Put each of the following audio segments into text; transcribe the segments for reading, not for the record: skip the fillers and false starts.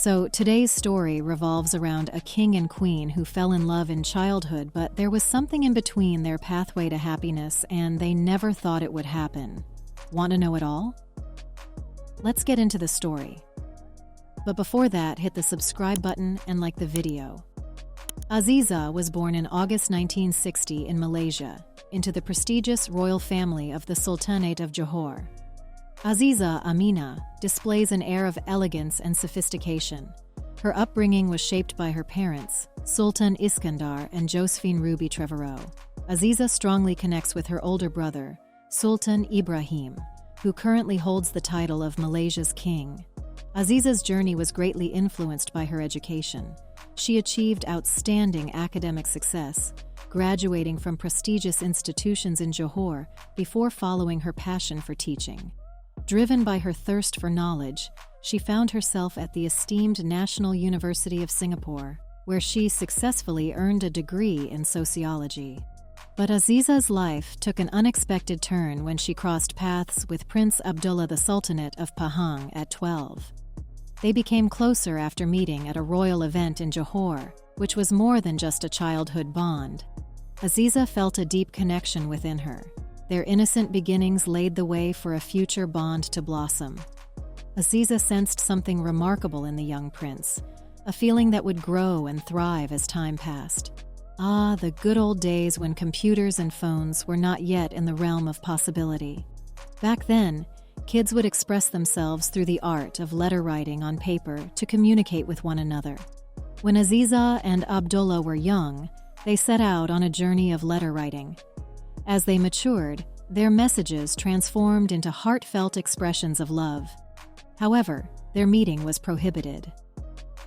So today's story revolves around a king and queen who fell in love in childhood, but there was something in between their pathway to happiness and they never thought it would happen. Want to know it all? Let's get into the story. But before that, hit the subscribe button and like the video. Aziza was born in August 1960 in Malaysia, into the prestigious royal family of the Sultanate of Johor. Aziza Amina displays an air of elegance and sophistication. Her upbringing was shaped by her parents, Sultan Iskandar and Josephine Ruby Trevorrow. Aziza strongly connects with her older brother, Sultan Ibrahim, who currently holds the title of Malaysia's king. Aziza's journey was greatly influenced by her education. She achieved outstanding academic success, graduating from prestigious institutions in Johor before following her passion for teaching. Driven by her thirst for knowledge, she found herself at the esteemed National University of Singapore, where she successfully earned a degree in sociology. But Aziza's life took an unexpected turn when she crossed paths with Prince Abdullah the Sultanate of Pahang at 12. They became closer after meeting at a royal event in Johor, which was more than just a childhood bond. Aziza felt a deep connection within her. Their innocent beginnings laid the way for a future bond to blossom. Aziza sensed something remarkable in the young prince, a feeling that would grow and thrive as time passed. Ah, the good old days when computers and phones were not yet in the realm of possibility. Back then, kids would express themselves through the art of letter writing on paper to communicate with one another. When Aziza and Abdullah were young, they set out on a journey of letter writing. As they matured, their messages transformed into heartfelt expressions of love. However, their meeting was prohibited.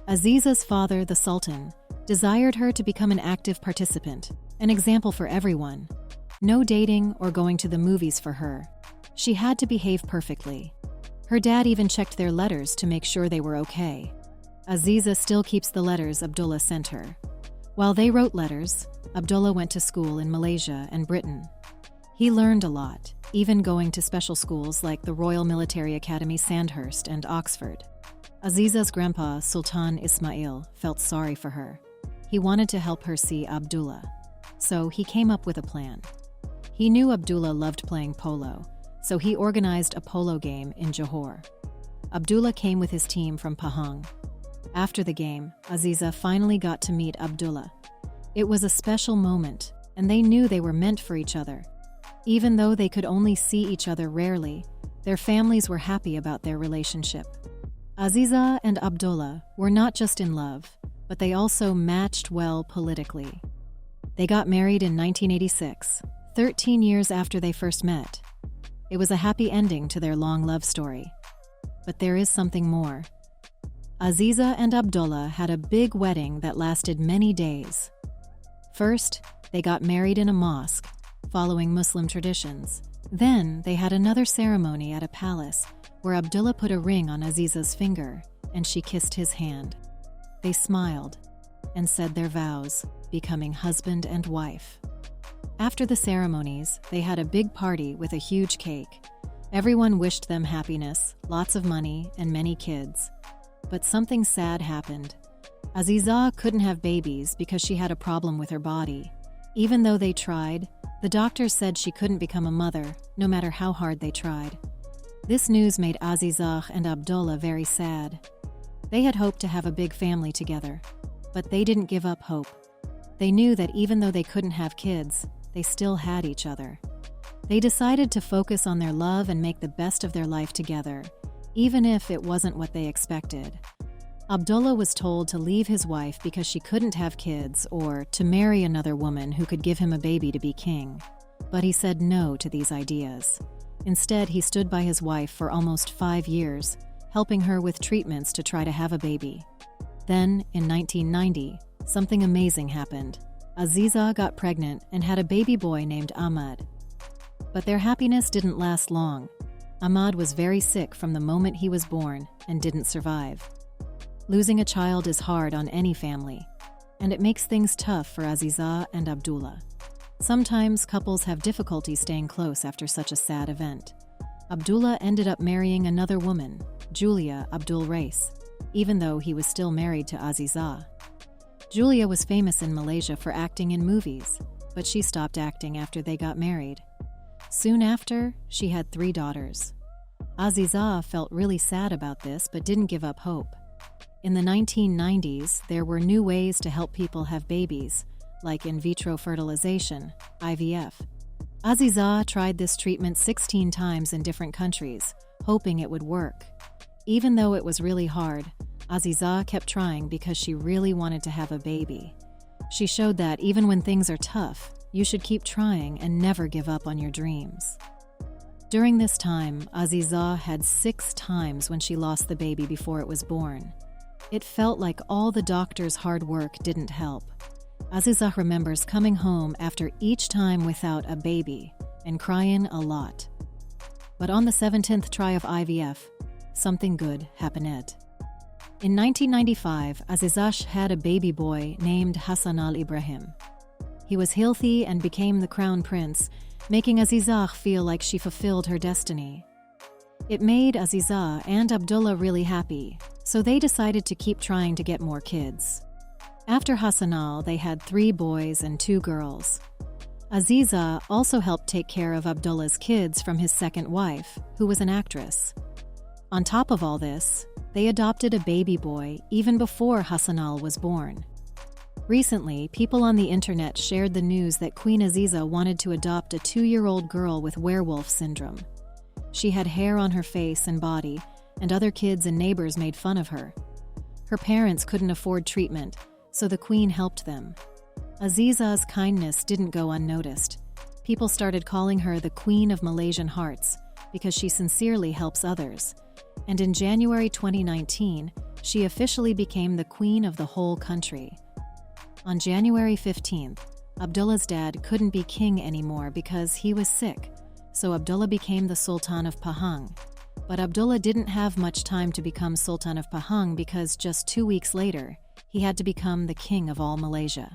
Aziza's father, the Sultan, desired her to become an active participant, an example for everyone. No dating or going to the movies for her. She had to behave perfectly. Her dad even checked their letters to make sure they were okay. Aziza still keeps the letters Abdullah sent her. While they wrote letters, Abdullah went to school in Malaysia and Britain. He learned a lot, even going to special schools like the Royal Military Academy Sandhurst and Oxford. Aziza's grandpa, Sultan Ismail, felt sorry for her. He wanted to help her see Abdullah. So he came up with a plan. He knew Abdullah loved playing polo, so he organized a polo game in Johor. Abdullah came with his team from Pahang. After the game, Aziza finally got to meet Abdullah. It was a special moment, and they knew they were meant for each other. Even though they could only see each other rarely, their families were happy about their relationship. Aziza and Abdullah were not just in love, but they also matched well politically. They got married in 1986, 13 years after they first met. It was a happy ending to their long love story. But there is something more. Aziza and Abdullah had a big wedding that lasted many days. First, they got married in a mosque, following Muslim traditions. Then, they had another ceremony at a palace, where Abdullah put a ring on Aziza's finger, and she kissed his hand. They smiled and said their vows, becoming husband and wife. After the ceremonies, they had a big party with a huge cake. Everyone wished them happiness, lots of money, and many kids. But something sad happened. Aziza couldn't have babies because she had a problem with her body. Even though they tried, the doctors said she couldn't become a mother, no matter how hard they tried. This news made Aziza and Abdullah very sad. They had hoped to have a big family together, but they didn't give up hope. They knew that even though they couldn't have kids, they still had each other. They decided to focus on their love and make the best of their life together, even if it wasn't what they expected. Abdullah was told to leave his wife because she couldn't have kids or to marry another woman who could give him a baby to be king. But he said no to these ideas. Instead, he stood by his wife for almost 5 years, helping her with treatments to try to have a baby. Then, in 1990, something amazing happened. Aziza got pregnant and had a baby boy named Ahmad. But their happiness didn't last long. Ahmad was very sick from the moment he was born and didn't survive. Losing a child is hard on any family, and it makes things tough for Aziza and Abdullah. Sometimes couples have difficulty staying close after such a sad event. Abdullah ended up marrying another woman, Julia Abdul Rais. even though he was still married to Aziza. Julia was famous in Malaysia for acting in movies, but she stopped acting after they got married. Soon after, she had 3 daughters. Aziza felt really sad about this but didn't give up hope. In the 1990s, there were new ways to help people have babies, like in vitro fertilization, IVF. Aziza tried this treatment 16 times in different countries, hoping it would work. Even though it was really hard, Aziza kept trying because she really wanted to have a baby. She showed that even when things are tough, you should keep trying and never give up on your dreams. During this time, Aziza had 6 times when she lost the baby before it was born. It felt like all the doctors' hard work didn't help. Aziza remembers coming home after each time without a baby and crying a lot. But on the 17th try of IVF, something good happened. In 1995, Aziza had a baby boy named Hassanal Ibrahim. He was healthy and became the crown prince, making Aziza feel like she fulfilled her destiny. It made Aziza and Abdullah really happy, so they decided to keep trying to get more kids. After Hassanal, they had 3 boys and 2 girls. Aziza also helped take care of Abdullah's kids from his second wife, who was an actress. On top of all this, they adopted a baby boy even before Hassanal was born. Recently, people on the internet shared the news that Queen Aziza wanted to adopt a 2-year-old girl with werewolf syndrome. She had hair on her face and body, and other kids and neighbors made fun of her. Her parents couldn't afford treatment, so the Queen helped them. Aziza's kindness didn't go unnoticed. People started calling her the Queen of Malaysian Hearts because she sincerely helps others. And in January 2019, she officially became the Queen of the whole country. On January 15th, Abdullah's dad couldn't be king anymore because he was sick, so Abdullah became the Sultan of Pahang. But Abdullah didn't have much time to become Sultan of Pahang because just 2 weeks later, he had to become the king of all Malaysia.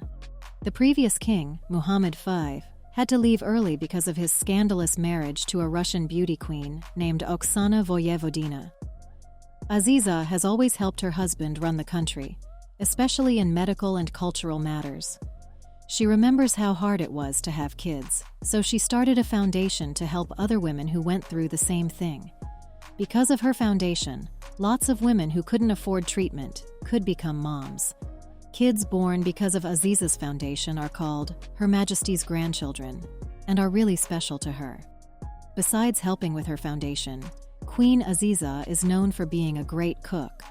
The previous king, Muhammad V, had to leave early because of his scandalous marriage to a Russian beauty queen named Oksana Voyevodina. Aziza has always helped her husband run the country, especially in medical and cultural matters. She remembers how hard it was to have kids, so she started a foundation to help other women who went through the same thing. Because of her foundation, lots of women who couldn't afford treatment could become moms. Kids born because of Aziza's foundation are called Her Majesty's grandchildren and are really special to her. Besides helping with her foundation, Queen Aziza is known for being a great cook.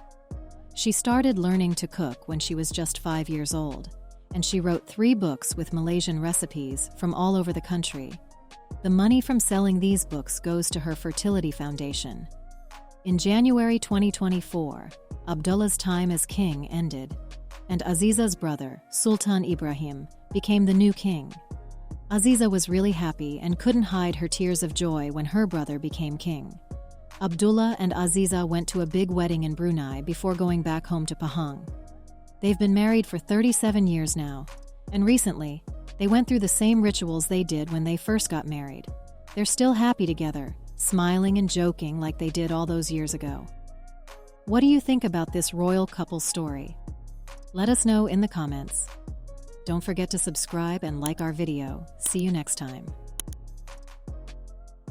She started learning to cook when she was just 5 years old, and she wrote 3 books with Malaysian recipes from all over the country. The money from selling these books goes to her fertility foundation. In January 2024, Abdullah's time as king ended, and Aziza's brother, Sultan Ibrahim, became the new king. Aziza was really happy and couldn't hide her tears of joy when her brother became king. Abdullah and Aziza went to a big wedding in Brunei before going back home to Pahang. They've been married for 37 years now, and recently, they went through the same rituals they did when they first got married. They're still happy together, smiling and joking like they did all those years ago. What do you think about this royal couple story? Let us know in the comments. Don't forget to subscribe and like our video. See you next time.